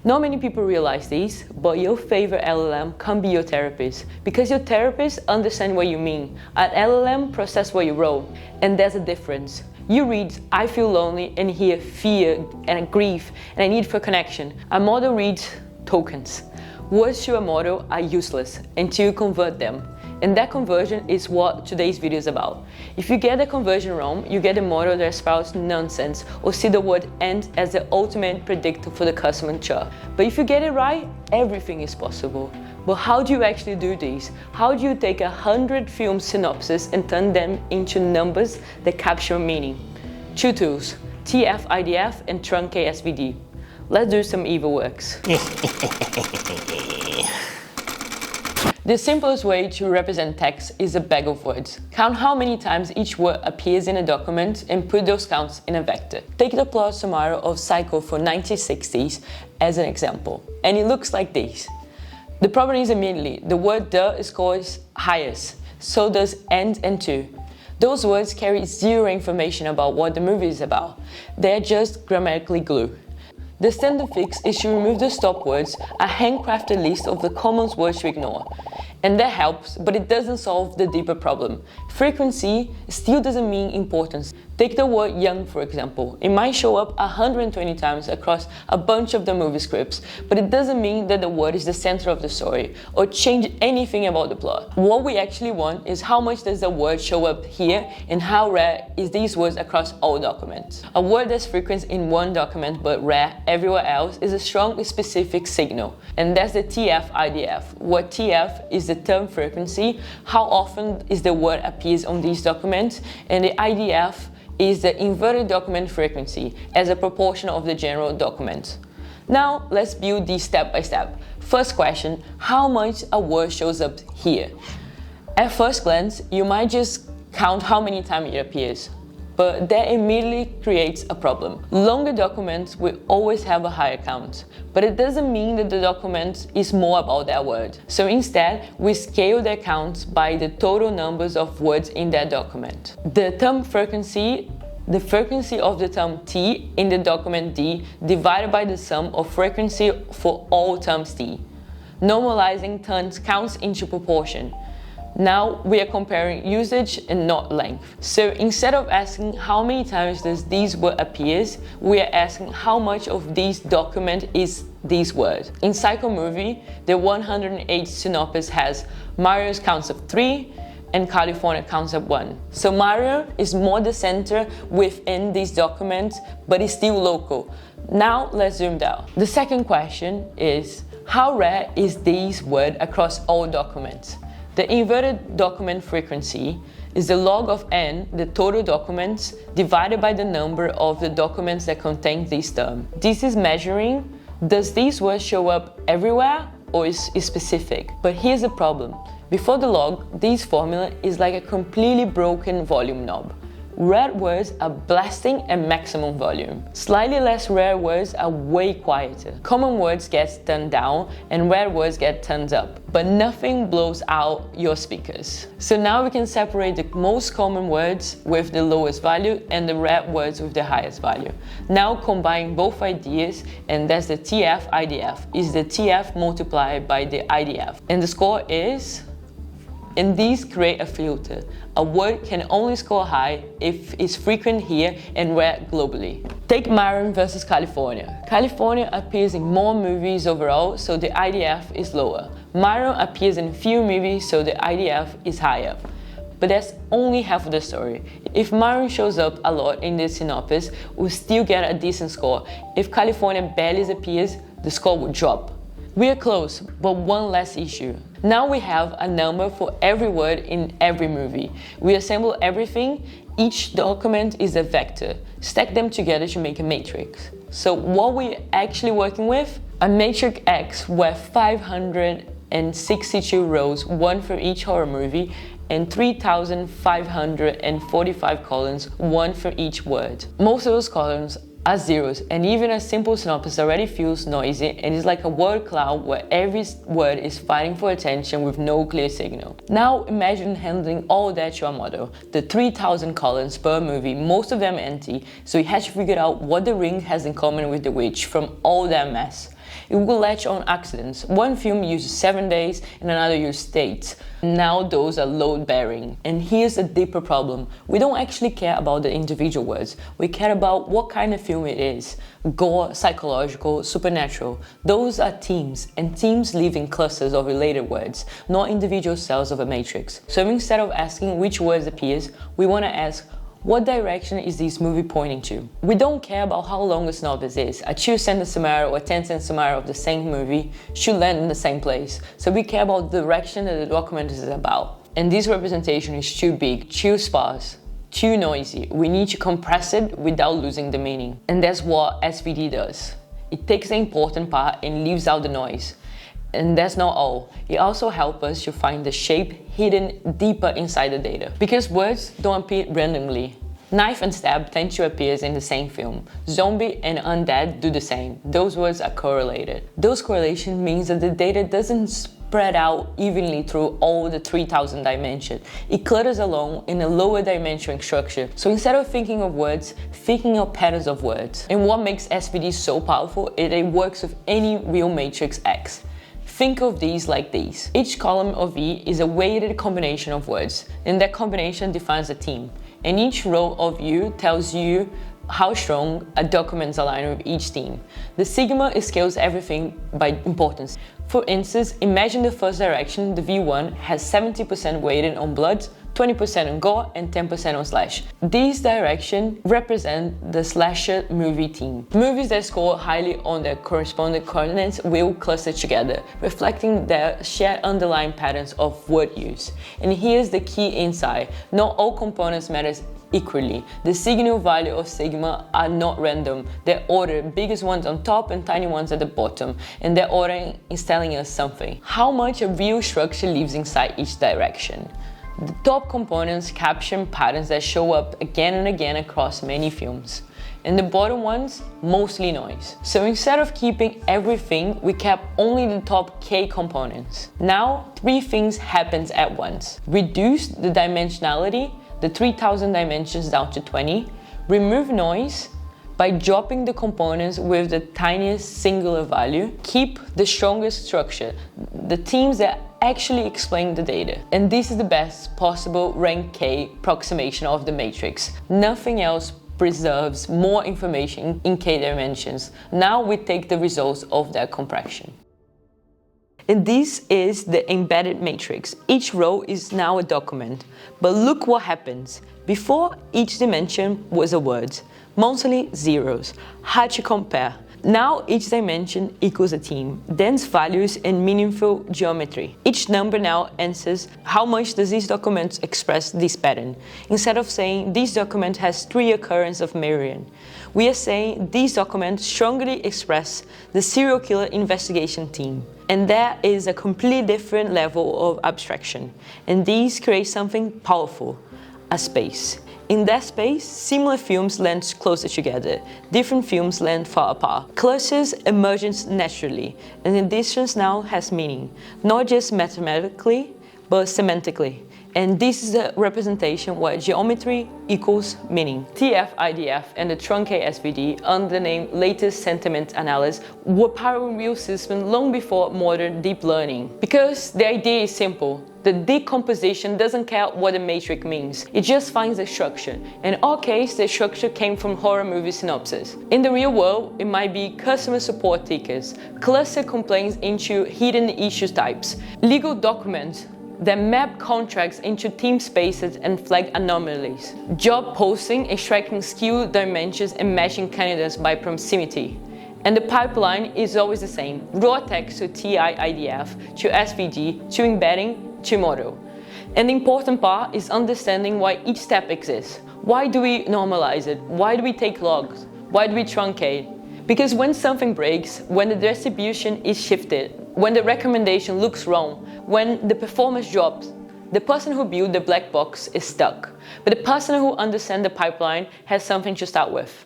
Not many people realize this, but your favorite LLM can be your therapist, because your therapist understands what you mean. An LLM processes what you wrote, and there's a difference. You read, I feel lonely, and hear fear and grief and a need for connection. A model reads tokens. Words to a model are useless until you convert them. And that conversion is what today's video is about. If you get the conversion wrong, you get a model that spouts nonsense or see the word "and" as the ultimate predictor for the customer chart. But if you get it right, everything is possible. But how do you actually do this? How do you take 100 film synopses and turn them into numbers that capture meaning? Two tools, TF-IDF and Truncated SVD. Let's do some evil works. The simplest way to represent text is a bag of words. Count how many times each word appears in a document and put those counts in a vector. Take the plot summary of Cycle for 1960s as an example, and it looks like this. The problem is immediately, the word "the" scores highest, so does "and" and "to." Those words carry zero information about what the movie is about. They're just grammatically glue. The standard fix is to remove the stop words, a handcrafted list of the common words to ignore. And that helps, but it doesn't solve the deeper problem. Frequency still doesn't mean importance. Take the word young, for example. It might show up 120 times across a bunch of the movie scripts, but it doesn't mean that the word is the center of the story or change anything about the plot. What we actually want is how much does the word show up here and how rare is these words across all documents. A word that's frequent in one document but rare everywhere else is a strong specific signal, and that's the TF-IDF. What TF is the term frequency, how often is the word appears on these documents, and the IDF is the inverted document frequency as a proportion of the general document. Now let's build this step by step. First question, how much a word shows up here? At first glance, you might just count how many times it appears, but that immediately creates a problem. Longer documents will always have a higher count, but it doesn't mean that the document is more about that word. So instead, we scale the count by the total numbers of words in that document. The term frequency, the frequency of the term T in the document D divided by the sum of frequency for all terms T. Normalizing turns counts into proportion. Now we are comparing usage and not length. So instead of asking how many times does this word appears, we are asking how much of this document is this word. In Cycle movie, the 108 synopsis has Mario's counts of 3 and California counts of 1. So Mario is more the center within this document, but is still local. Now let's zoom down. The second question is, how rare is this word across all documents? The inverted document frequency is the log of n, the total documents, divided by the number of the documents that contain this term. This is measuring, does this word show up everywhere or is specific? But here's the problem. Before the log, this formula is like a completely broken volume knob. Rare words are blasting at maximum volume. Slightly less rare words are way quieter. Common words get turned down and rare words get turned up, but nothing blows out your speakers. So now we can separate the most common words with the lowest value and the rare words with the highest value. Now combine both ideas, and that's the TF-IDF, is the TF multiplied by the IDF. And the score is, and these create a filter. A word can only score high if it's frequent here and rare globally. Take Mario versus California. California appears in more movies overall, so the IDF is lower. Mario appears in few movies, so the IDF is higher. But that's only half of the story. If Mario shows up a lot in the synopsis, we'll still get a decent score. If California barely appears, the score will drop. We are close, but one less issue. Now we have a number for every word in every movie. We assemble everything. Each document is a vector. Stack them together to make a matrix. So what we're actually working with? A matrix X with 562 rows, one for each horror movie, and 3,545 columns, one for each word. Most of those columns are zeros, and even a simple synopsis already feels noisy and is like a word cloud where every word is fighting for attention with no clear signal. Now imagine handling all that to a model. The 3,000 columns per movie, most of them empty, so you had to figure out what the ring has in common with the witch from all that mess. It will latch on accidents. One film uses 7 days and another uses 8. Now those are load-bearing. And here's a deeper problem. We don't actually care about the individual words. We care about what kind of film it is. Gore, psychological, supernatural. Those are themes, and themes live in clusters of related words, not individual cells of a matrix. So instead of asking which words appears, we want to ask, what direction is this movie pointing to? We don't care about how long a synopsis is. A 2-sentence summary or a 10-sentence summary of the same movie should land in the same place. So we care about the direction that the document is about. And this representation is too big, too sparse, too noisy. We need to compress it without losing the meaning. And that's what SVD does. It takes the important part and leaves out the noise. And that's not all. It also helps us to find the shape hidden deeper inside the data. Because words don't appear randomly. Knife and stab tend to appear in the same film. Zombie and undead do the same. Those words are correlated. Those correlation means that the data doesn't spread out evenly through all the 3000 dimensions. It clutters along in a lower dimension structure. So instead of thinking of words, thinking of patterns of words. And what makes SVD so powerful is it works with any real matrix X. Think of these like these. Each column of V is a weighted combination of words, and that combination defines a theme. And each row of U tells you how strong a document is aligned with each theme. The sigma scales everything by importance. For instance, imagine the first direction, the V1, has 70% weighted on blood, 20% on gore, and 10% on slash. These directions represent the slasher movie theme. Movies that score highly on their corresponding coordinates will cluster together, reflecting their shared underlying patterns of word use. And here's the key insight: not all components matter equally. The signal value of sigma are not random. They're ordered, biggest ones on top and tiny ones at the bottom, and their ordering is telling us something. How much a real structure lives inside each direction. The top components capture patterns that show up again and again across many films. And the bottom ones, mostly noise. So instead of keeping everything, we kept only the top K components. Now, 3 things happen at once. Reduce the dimensionality, the 3000 dimensions down to 20. Remove noise by dropping the components with the tiniest singular value. Keep the strongest structure, the themes that actually explain the data. And this is the best possible rank K approximation of the matrix. Nothing else preserves more information in K dimensions. Now we take the results of that compression. And this is the embedded matrix. Each row is now a document. But look what happens. Before, each dimension was a word, mostly zeros. Hard to compare. Now each dimension equals a theme, dense values and meaningful geometry. Each number now answers how much does this document express this pattern. Instead of saying this document has 3 occurrences of Marion, we are saying this document strongly express the serial killer investigation theme. And that is a completely different level of abstraction. And these create something powerful, a space. In that space, similar films land closer together. Different films land far apart. Clusters emerge naturally, and the distance now has meaning, not just mathematically, but semantically. And this is a representation where geometry equals meaning. TF-IDF and the Truncated SVD, under the name Latent Semantic Analysis, were powering real systems long before modern deep learning. Because the idea is simple. The decomposition doesn't care what the matrix means. It just finds the structure. In our case, the structure came from horror movie synopses. In the real world, it might be customer support tickets, cluster complaints into hidden issue types, legal documents that map contracts into team spaces and flag anomalies, job posting extracting skill dimensions and matching candidates by proximity. And the pipeline is always the same: raw text to TF-IDF, to SVD, to embedding, to model. And the important part is understanding why each step exists. Why do we normalize it? Why do we take logs? Why do we truncate? Because when something breaks, when the distribution is shifted, when the recommendation looks wrong, when the performance drops, the person who built the black box is stuck. But the person who understands the pipeline has something to start with.